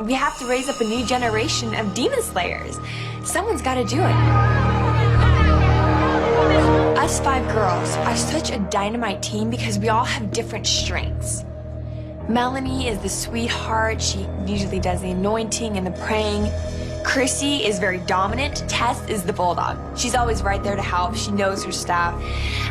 We have to raise up a new generation of demon slayers. Someone's got to do it. Us 5 girls are such a dynamite team because we all have different strengths. Melanie is the sweetheart. She usually does the anointing and the praying. Chrissy is very dominant. Tess is the bulldog. She's always right there to help. She knows her stuff.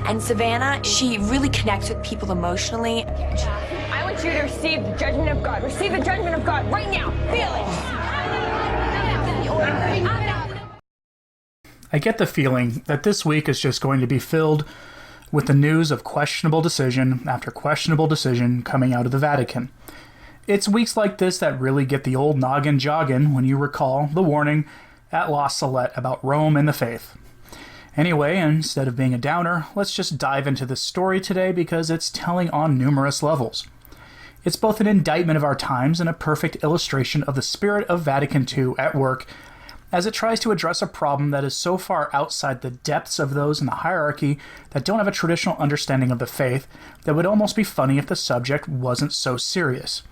And Savannah, she really connects with people emotionally. I want you to receive the judgment of God. Receive the judgment of God right now. Feel it. I get the feeling that this week is just going to be filled with the news of questionable decision after questionable decision coming out of the Vatican. It's weeks like this that really get the old noggin jogging when you recall the warning at La Salette about Rome and the faith. Anyway, instead of being a downer, let's just dive into this story today because it's telling on numerous levels. It's both an indictment of our times and a perfect illustration of the Spirit of Vatican II at work as it tries to address a problem that is so far outside the depths of those in the hierarchy that don't have a traditional understanding of the faith that would almost be funny if the subject wasn't so serious.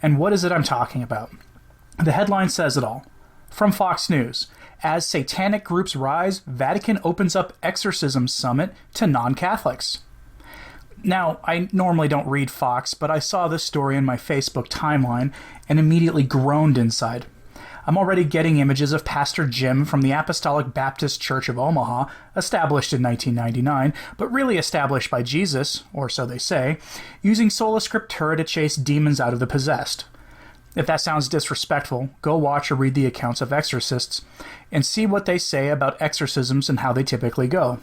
And what is it I'm talking about? The headline says it all. From Fox News, as satanic groups rise, Vatican opens up Exorcism Summit to non-Catholics. Now, I normally don't read Fox, but I saw this story in my Facebook timeline and immediately groaned inside. I'm already getting images of Pastor Jim from the Apostolic Baptist Church of Omaha, established in 1999, but really established by Jesus, or so they say, using sola scriptura to chase demons out of the possessed. If that sounds disrespectful, go watch or read the accounts of exorcists and see what they say about exorcisms and how they typically go.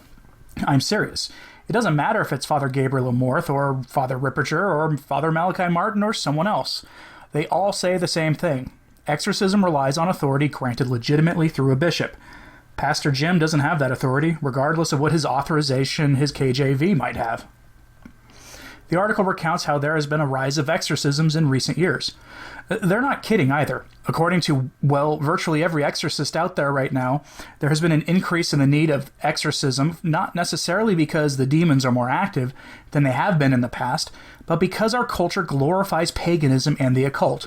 I'm serious. It doesn't matter if it's Father Gabriel Amorth or Father Ripperger or Father Malachi Martin or someone else. They all say the same thing. Exorcism relies on authority granted legitimately through a bishop. Pastor Jim doesn't have that authority, regardless of what his authorization, his KJV, might have. The article recounts how there has been a rise of exorcisms in recent years. They're not kidding either. According to, well, virtually every exorcist out there right now, there has been an increase in the need of exorcism, not necessarily because the demons are more active than they have been in the past, but because our culture glorifies paganism and the occult.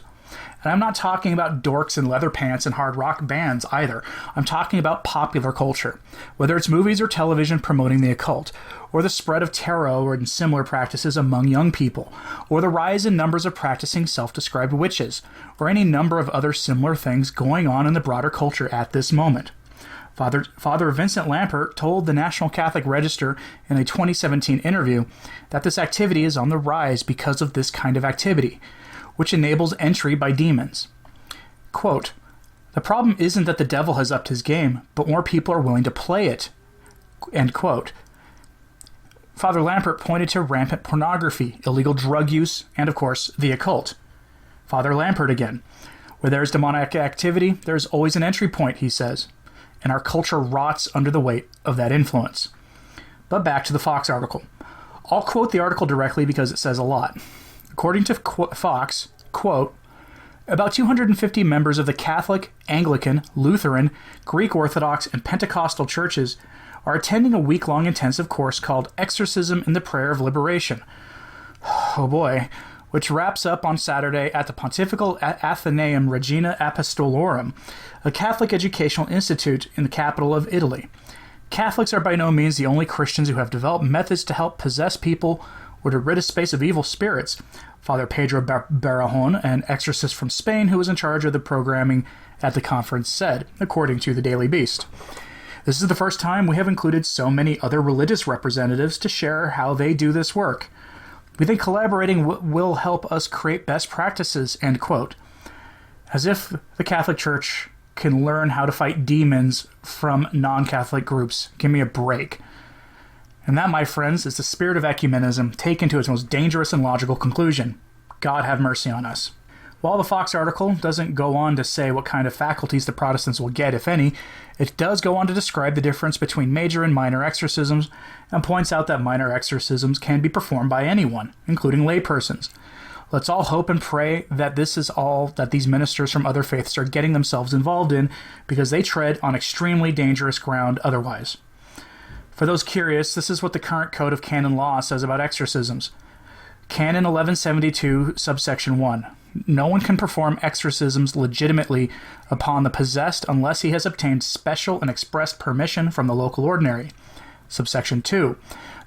And I'm not talking about dorks in leather pants and hard rock bands either. I'm talking about popular culture, whether it's movies or television promoting the occult, or the spread of tarot and similar practices among young people, or the rise in numbers of practicing self-described witches, or any number of other similar things going on in the broader culture at this moment. Father Vincent Lampert told the National Catholic Register in a 2017 interview that this activity is on the rise because of this kind of activity, which enables entry by demons. Quote, "The problem isn't that the devil has upped his game, but more people are willing to play it." End quote. Father Lampert pointed to rampant pornography, illegal drug use, and of course, the occult. Father Lampert again. Where there's demonic activity, there's always an entry point, he says, and our culture rots under the weight of that influence. But back to the Fox article. I'll quote the article directly because it says a lot. According to Fox, quote, about 250 members of the Catholic, Anglican, Lutheran, Greek Orthodox, and Pentecostal churches are attending a week-long intensive course called Exorcism and the Prayer of Liberation. Oh boy, which wraps up on Saturday at the Pontifical Athenaeum Regina Apostolorum, a Catholic educational institute in the capital of Italy. Catholics are by no means the only Christians who have developed methods to help possess people or to rid a space of evil spirits. Father Pedro Barrajon, an exorcist from Spain who was in charge of the programming at the conference, said, according to the Daily Beast. This is the first time we have included so many other religious representatives to share how they do this work. We think collaborating will help us create best practices, end quote. As if the Catholic Church can learn how to fight demons from non-Catholic groups. Give me a break. And that, my friends, is the spirit of ecumenism taken to its most dangerous and logical conclusion. God have mercy on us. While the Fox article doesn't go on to say what kind of faculties the Protestants will get, if any, it does go on to describe the difference between major and minor exorcisms and points out that minor exorcisms can be performed by anyone, including laypersons. Let's all hope and pray that this is all that these ministers from other faiths are getting themselves involved in because they tread on extremely dangerous ground otherwise. For those curious, this is what the current Code of Canon Law says about exorcisms. Canon 1172, subsection 1. No one can perform exorcisms legitimately upon the possessed unless he has obtained special and expressed permission from the local ordinary. Subsection 2.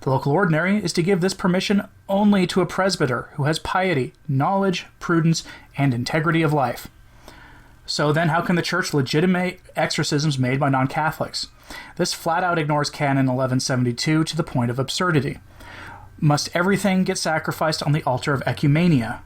The local ordinary is to give this permission only to a presbyter who has piety, knowledge, prudence, and integrity of life. So then how can the Church legitimate exorcisms made by non-Catholics? This flat out ignores Canon 1172 to the point of absurdity. Must everything get sacrificed on the altar of ecumenia?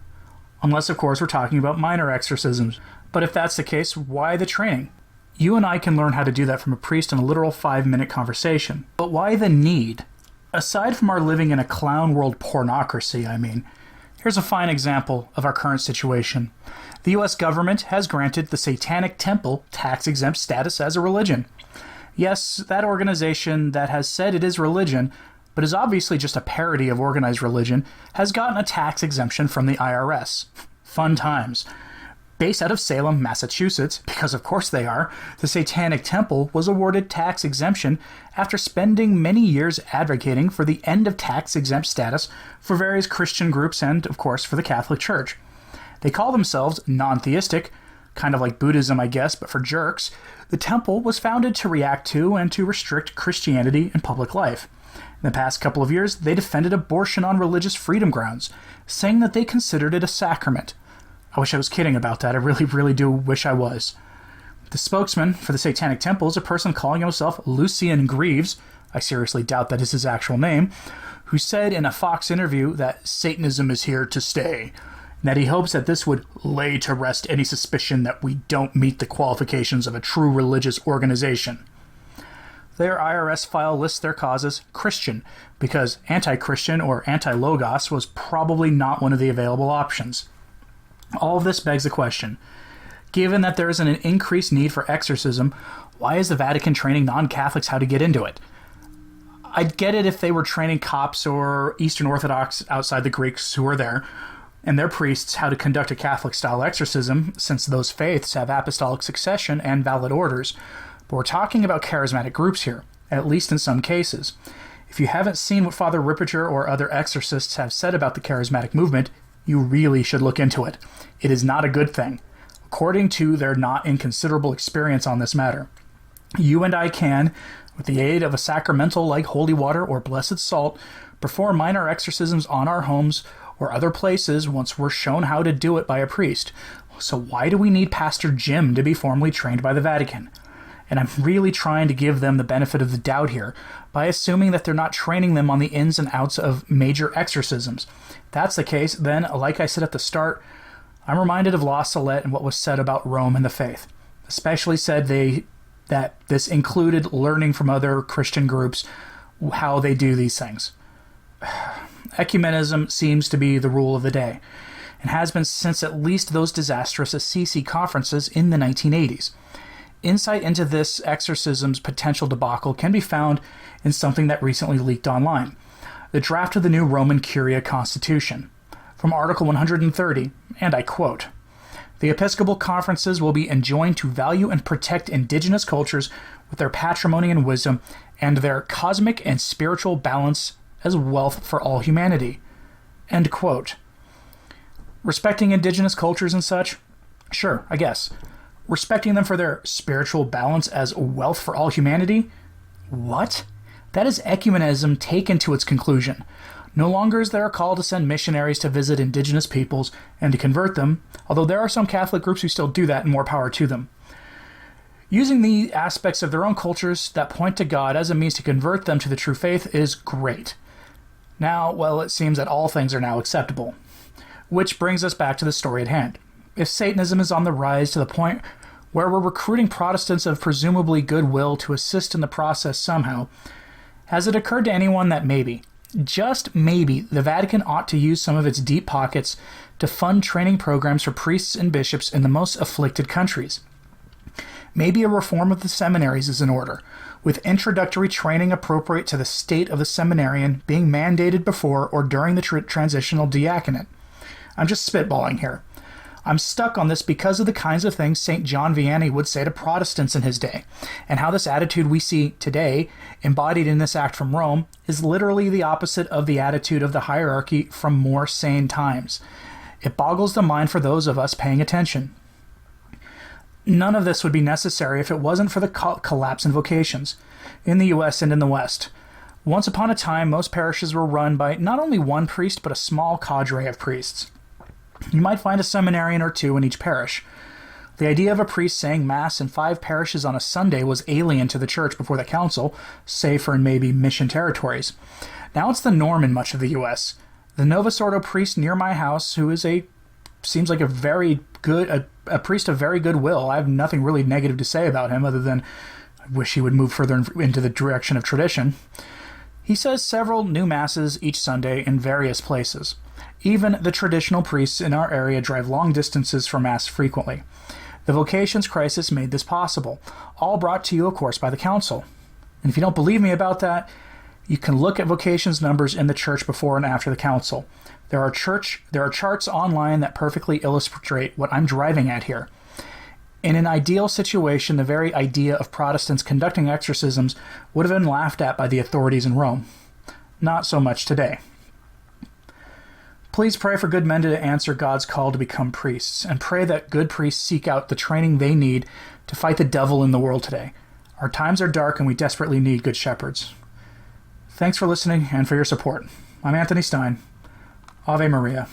Unless, of course, we're talking about minor exorcisms. But if that's the case, why the training? You and I can learn how to do that from a priest in a literal 5-minute conversation. But why the need? Aside from our living in a clown world pornocracy, here's a fine example of our current situation. The U.S. government has granted the Satanic Temple tax-exempt status as a religion. Yes, that organization that has said it is religion, but is obviously just a parody of organized religion, has gotten a tax exemption from the IRS. Fun times. Based out of Salem, Massachusetts, because of course they are, the Satanic Temple was awarded tax exemption after spending many years advocating for the end of tax-exempt status for various Christian groups and, of course, for the Catholic Church. They call themselves non-theistic, kind of like Buddhism, I guess, but for jerks. The temple was founded to react to and to restrict Christianity in public life. In the past couple of years, they defended abortion on religious freedom grounds, saying that they considered it a sacrament. I wish I was kidding about that. I really do wish I was. The spokesman for the Satanic Temple is a person calling himself Lucian Greaves, I seriously doubt that is his actual name, who said in a Fox interview that Satanism is here to stay, and that he hopes that this would lay to rest any suspicion that we don't meet the qualifications of a true religious organization. Their IRS file lists their cause as Christian, because anti-Christian or anti-Logos was probably not one of the available options. All of this begs the question, given that there is an increased need for exorcism, why is the Vatican training non-Catholics how to get into it? I'd get it if they were training Copts or Eastern Orthodox outside the Greeks who are there, and their priests how to conduct a Catholic-style exorcism, since those faiths have apostolic succession and valid orders. But we're talking about charismatic groups here, at least in some cases. If you haven't seen what Father Ripperger or other exorcists have said about the charismatic movement, you really should look into it. It is not a good thing, according to their not inconsiderable experience on this matter. You and I can, with the aid of a sacramental like holy water or blessed salt, perform minor exorcisms on our homes or other places once we're shown how to do it by a priest. So why do we need Pastor Jim to be formally trained by the Vatican? And I'm really trying to give them the benefit of the doubt here by assuming that they're not training them on the ins and outs of major exorcisms. If that's the case, then, like I said at the start, I'm reminded of La Salette and what was said about Rome and the faith. Especially said that this included learning from other Christian groups how they do these things. Ecumenism seems to be the rule of the day, and has been since at least those disastrous Assisi conferences in the 1980s. Insight into this exorcism's potential debacle can be found in something that recently leaked online, the draft of the new Roman Curia Constitution. From Article 130, and I quote, "The Episcopal conferences will be enjoined to value and protect indigenous cultures with their patrimony and wisdom, and their cosmic and spiritual balance as wealth for all humanity." End quote. Respecting indigenous cultures and such? Sure, I guess. Respecting them for their spiritual balance as wealth for all humanity? What? That is ecumenism taken to its conclusion. No longer is there a call to send missionaries to visit indigenous peoples and to convert them, although there are some Catholic groups who still do that, and more power to them. Using the aspects of their own cultures that point to God as a means to convert them to the true faith is great. Now, well, it seems that all things are now acceptable. Which brings us back to the story at hand. If Satanism is on the rise to the point where we're recruiting Protestants of presumably goodwill to assist in the process somehow, has it occurred to anyone that maybe, just maybe, the Vatican ought to use some of its deep pockets to fund training programs for priests and bishops in the most afflicted countries? Maybe a reform of the seminaries is in order, with introductory training appropriate to the state of the seminarian being mandated before or during the transitional diaconate. I'm just spitballing here. I'm stuck on this because of the kinds of things St. John Vianney would say to Protestants in his day, and how this attitude we see today, embodied in this act from Rome, is literally the opposite of the attitude of the hierarchy from more sane times. It boggles the mind for those of us paying attention. None of this would be necessary if it wasn't for the collapse in vocations in the U.S. and in the West. Once upon a time, most parishes were run by not only one priest, but a small cadre of priests. You might find a seminarian or two in each parish. The idea of a priest saying Mass in 5 parishes on a Sunday was alien to the Church before the Council, save for maybe mission territories. Now it's the norm in much of the U.S. The Novus Ordo priest near my house, who is seems like a priest of very good will. I have nothing really negative to say about him other than I wish he would move further into the direction of tradition. He says several new Masses each Sunday in various places. Even the traditional priests in our area drive long distances for Mass frequently. The vocations crisis made this possible, all brought to you, of course, by the Council. And if you don't believe me about that, you can look at vocations numbers in the Church before and after the Council. There are charts online that perfectly illustrate what I'm driving at here. In an ideal situation, the very idea of Protestants conducting exorcisms would have been laughed at by the authorities in Rome. Not so much today. Please pray for good men to answer God's call to become priests, and pray that good priests seek out the training they need to fight the devil in the world today. Our times are dark and we desperately need good shepherds. Thanks for listening and for your support. I'm Anthony Stine. Ave Maria.